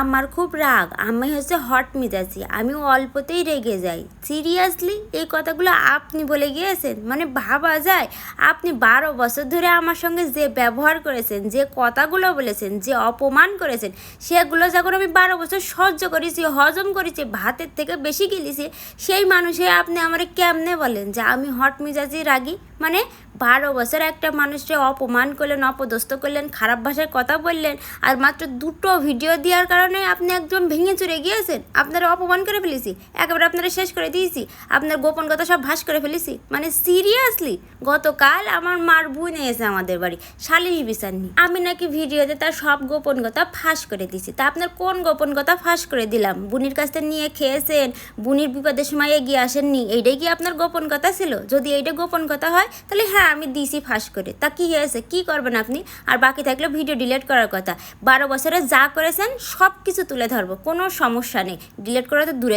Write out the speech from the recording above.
আমার খুব রাগ, আমি হচ্ছে হট মেজাজি, আমি অল্পতেই রেগে যাই। সিরিয়াসলি এই কথাগুলো আপনি বলে গিয়েছেন? মানে ভাবা যায়, আপনি 12 বছর ধরে আমার সঙ্গে যে ব্যবহার করেছেন, যে কথাগুলো বলেছেন, যে অপমান করেছেন, সেগুলো যখন আমি 12 বছর সহ্য করেছি, হজম করেছি, ভাতের থেকে বেশি গিলেছি, সেই মানুষে আপনি আমারে কেমনে বলেন যে আমি হট মেজাজি রাগি? মানে 12 বছর একটা মানুষকে অপমান করলেন, অপদস্থ করলেন, খারাপ ভাষায় কথা বললেন, আর মাত্র 2টো ভিডিও দেওয়ার কারণে আপনি একদম ভেঙে চুরে গিয়েছেন। আপনারা অপমান করে ফেলেছি, একেবারে আপনারা শেষ করে দিয়েছি, আপনার গোপন কথা সব ভাস করে ফেলেছি। মানে সিরিয়াসলি গতকাল আমার মার বোন এসে আমাদের বাড়ি শালিশ বিচার নিয়ে, আমি নাকি ভিডিওতে তার সব গোপন কথা ফাঁস করে দিয়েছি। তা আপনার কোন গোপন কথা ফাঁস করে দিলাম? বুনির কাছ থেকে নিয়ে খেয়েছেন, বুনির বিপদের সময় এগিয়ে আসেননি, এইটাই কি আপনার গোপন কথা ছিল? যদি এইটা গোপন কথা হয় তাহলে হ্যাঁ আমি দিছি ফাঁস করে, তা কি হয়েছে? কি করবেন আপনি? আর বাকি থাকলে ভিডিও ডিলিট করার কথা। 12 বছরে যা করেছেন সব কিছু তুলে ধরবো, কোনো সমস্যা নেই, ডিলিট করা তো দূরে